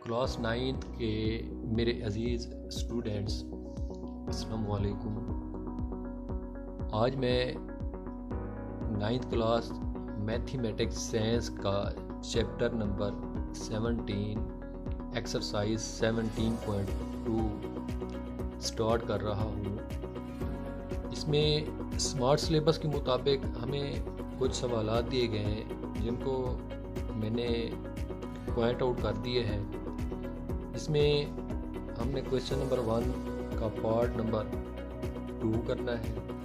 Class ninth के मेरे अज़ीज़ students, अस्सलाम वालेकुम। आज मैं नाइन्थ क्लास मैथमेटिक्स साइंस का चैप्टर नंबर 17 एक्सरसाइज 17.2 स्टार्ट कर रहा हूँ। इसमें स्मार्ट सिलेबस के मुताबिक हमें कुछ सवाल दिए गए हैं जिनको मैंने पॉइंट आउट कर दिए हैं। इसमें हमने क्वेश्चन नंबर 1 का पार्ट नंबर 2 करना है।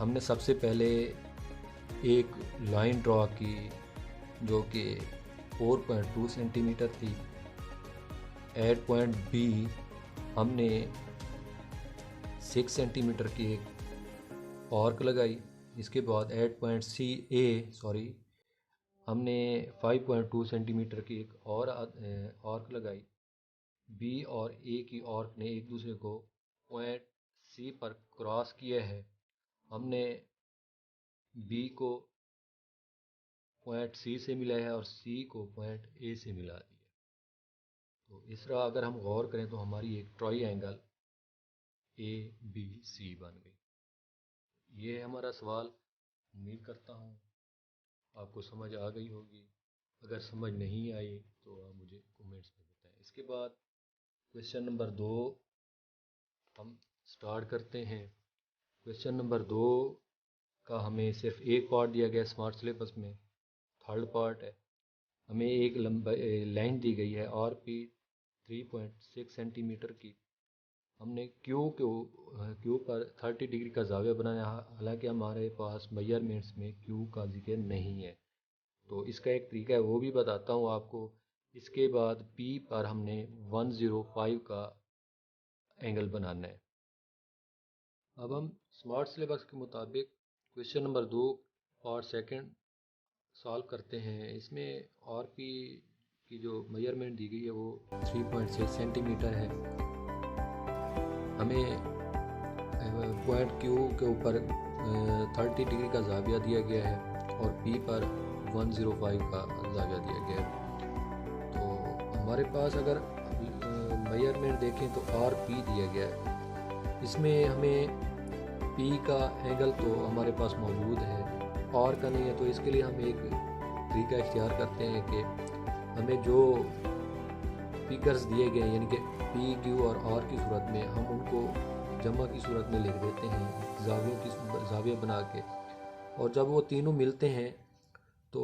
हमने सबसे पहले एक लाइन ड्रॉ की जो कि 4.2 सेंटीमीटर थी। एट पॉइंट बी हमने 6 सेंटीमीटर की एक आर्क लगाई। इसके बाद एट पॉइंट सी ए सॉरी हमने 5.2 सेंटीमीटर की एक और आर्क लगाई। बी और ए की आर्क ने एक दूसरे को पॉइंट सी पर क्रॉस किया है। हमने बी को पॉइंट सी से मिलाया है और सी को पॉइंट ए से मिला दिया। तो इस तरह अगर हम गौर करें तो हमारी एक ट्रायंगल ए बी सी बन गई। ये है हमारा सवाल। उम्मीद करता हूँ आपको समझ आ गई होगी। अगर समझ नहीं आई तो आप मुझे कमेंट्स में बताएं। इसके बाद क्वेश्चन नंबर 2 हम स्टार्ट करते हैं। क्वेश्चन नंबर 2 का हमें सिर्फ एक पार्ट दिया गया स्मार्ट सिलेबस में, थर्ड पार्ट है। हमें एक लाइन दी गई है आर पी 3.6 सेंटीमीटर की। हमने क्यू पर 30 डिग्री का जाविया बनाया। हालांकि हमारे पास मेजरमेंट्स में क्यू का जिक्र नहीं है, तो इसका एक तरीका है वो भी बताता हूँ आपको। इसके बाद पी पर हमने 105 का एंगल बनाना है। अब हम स्मार्ट सिलेबस के मुताबिक question number 2 part second solve करते हैं। इसमें आर पी की जो मेजरमेंट दी गई है वो 3.6 सेंटीमीटर है। हमें पॉइंट क्यू के ऊपर 30 डिग्री का जाविया दिया गया है और पी पर 105 का जाविया दिया गया है। तो हमारे पास अगर मेजरमेंट देखें तो आर पी दिया गया है। इसमें हमें पी का एंगल तो हमारे पास मौजूद है, आर का नहीं है। तो इसके लिए हम एक तरीका इख्तियार करते हैं कि हमें जो फिगर्स दिए गए यानी कि पी क्यू और आर की सूरत में हम उनको जमा की सूरत में लिख देते हैं जाविया बना के। और जब वो तीनों मिलते हैं तो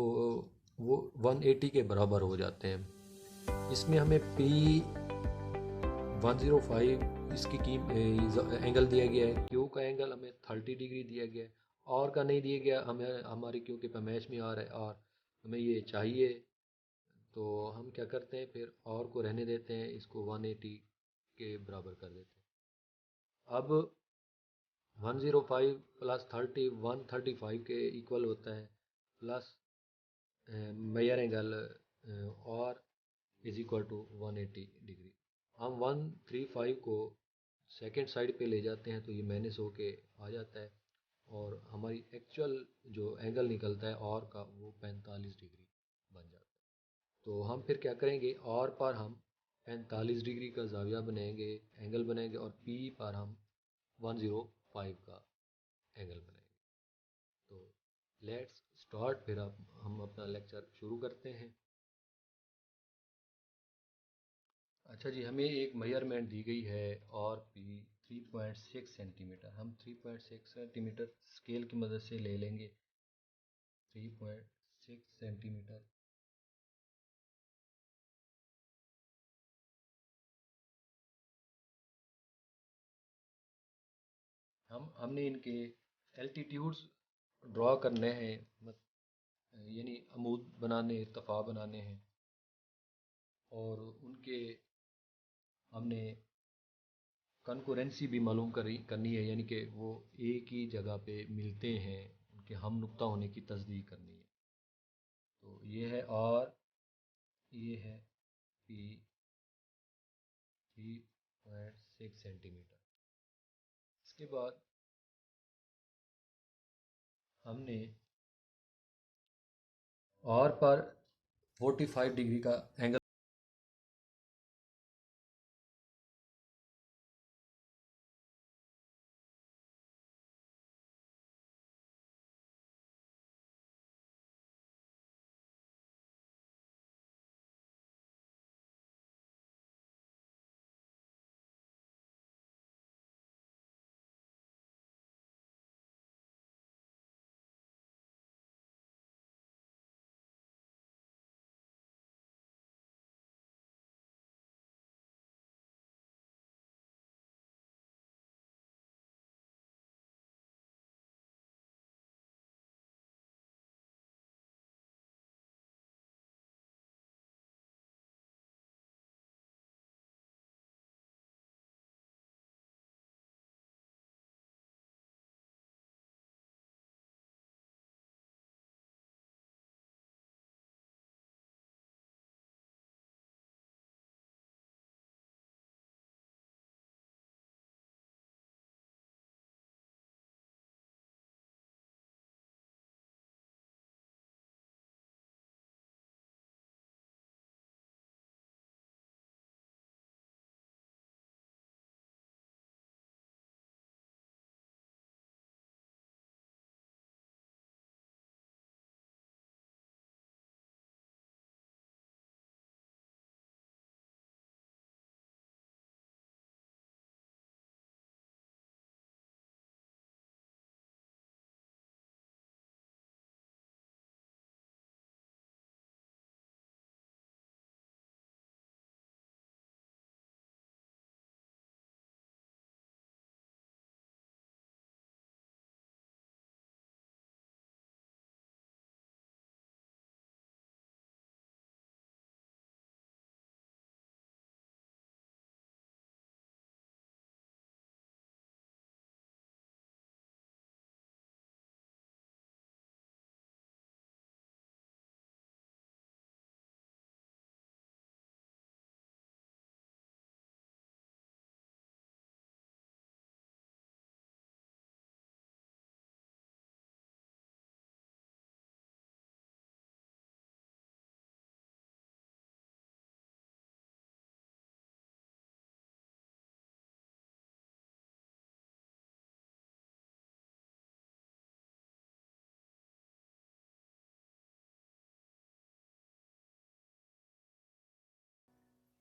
वो 180 के बराबर हो जाते हैं। इसमें हमें पी 105 इसकी एंगल दिया गया है। क्यू का एंगल हमें 30 डिग्री दिया गया है। आर का नहीं दिया गया हमें, हमारी क्योंकि पैमाइश में आ रहा है आर, हमें ये चाहिए। तो हम क्या करते हैं फिर आर को रहने देते हैं, इसको 180 के बराबर कर देते हैं। अब 105 प्लस 30 135 के इक्वल होता है, प्लस मेजर एंगल और इज इक्वल टू 180 डिग्री। हम 135 को सेकेंड साइड पे ले जाते हैं तो ये माइनस होके आ जाता है और हमारी एक्चुअल जो एंगल निकलता है और का वो 45 डिग्री बन जाता है। तो हम फिर क्या करेंगे, और पर हम 45 डिग्री का जाविया बनाएंगे, एंगल बनाएंगे, और पी पर हम 105 का एंगल बनाएंगे। तो लेट्स स्टार्ट। फिर आप हम अपना लेक्चर शुरू करते हैं। अच्छा जी, हमें एक मेजरमेंट दी गई है और पी 3.6 सेंटीमीटर। हम 3.6 सेंटीमीटर स्केल की मदद से ले लेंगे। 3.6 सेंटीमीटर हमने इनके एल्टीट्यूड्स ड्रॉ करने हैं, यानी अमूद बनाने, तफा बनाने हैं। और उनके हमने कंकरेंसी भी मालूम करनी है, यानी कि वो एक ही जगह पे मिलते हैं, उनके हम नुक्ता होने की तस्दीक करनी है। तो ये है आर, ये है पी 3.6 सेंटीमीटर। इसके बाद हमने आर पर 45 डिग्री का एंगल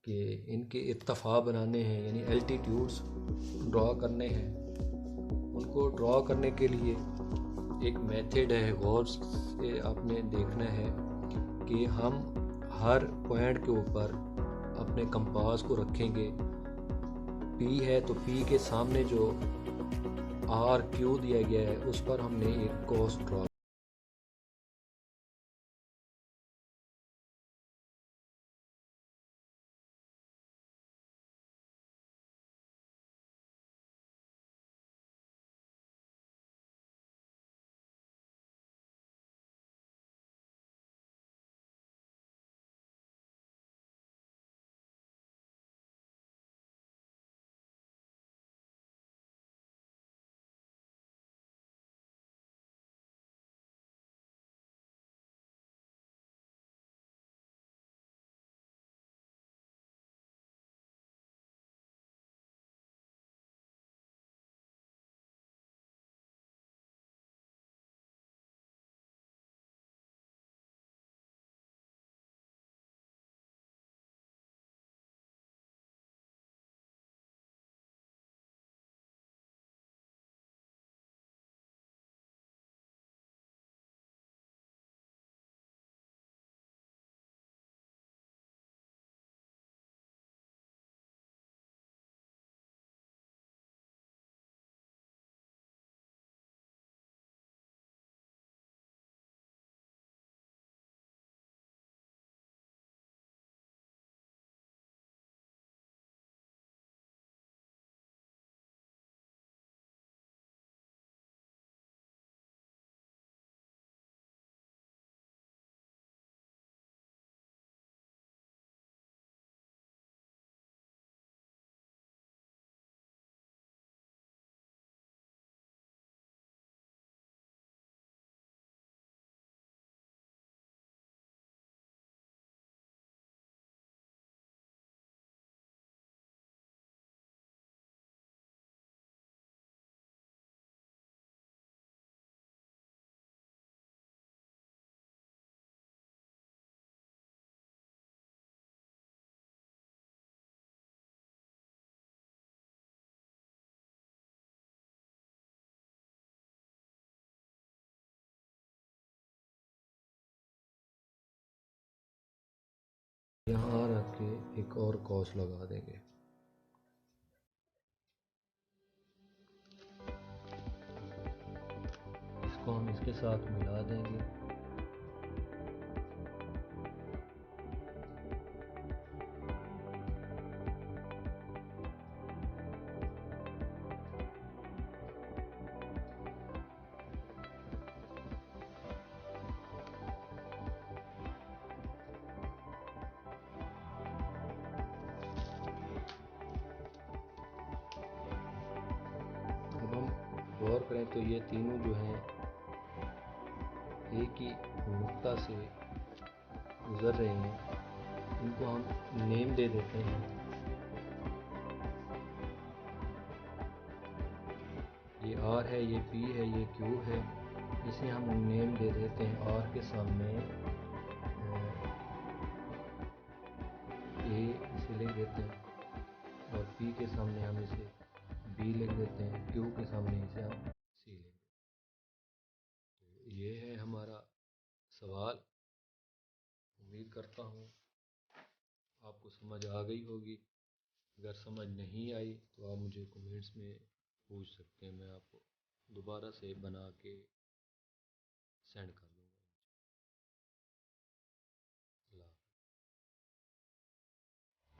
कि इनके इर्तफ़ा बनाने हैं, यानी एल्टीट्यूड्स ड्रॉ करने हैं। उनको ड्रॉ करने के लिए एक मेथड है, गौर से आपने देखना है कि हम हर पॉइंट के ऊपर अपने कंपास को रखेंगे। पी है तो पी के सामने जो आर क्यू दिया गया है उस पर हमने एक कॉस ड्रॉ। यहाँ रख के एक और कॉस लगा देंगे। इसको हम इसके साथ मिला देंगे। अब हम गौर करें तो ये तीनों जो हैं एक ही नुक्ता से गुजर रहे हैं। इनको हम नेम दे देते हैं। ये आर है, ये पी है, ये क्यू है। इसे हम नेम दे देते हैं। आर के सामने ए इसे लिख देते हैं और पी के सामने हम इसे बी लिख देते हैं। क्यू के सामने इसे हम सी लिख देते हैं। तो ये है हमारा सवाल। उम्मीद करता हूँ आपको समझ आ गई होगी। अगर समझ नहीं आई तो आप मुझे कमेंट्स में पूछ सकते हैं, मैं आपको दोबारा से बना के सेंड कर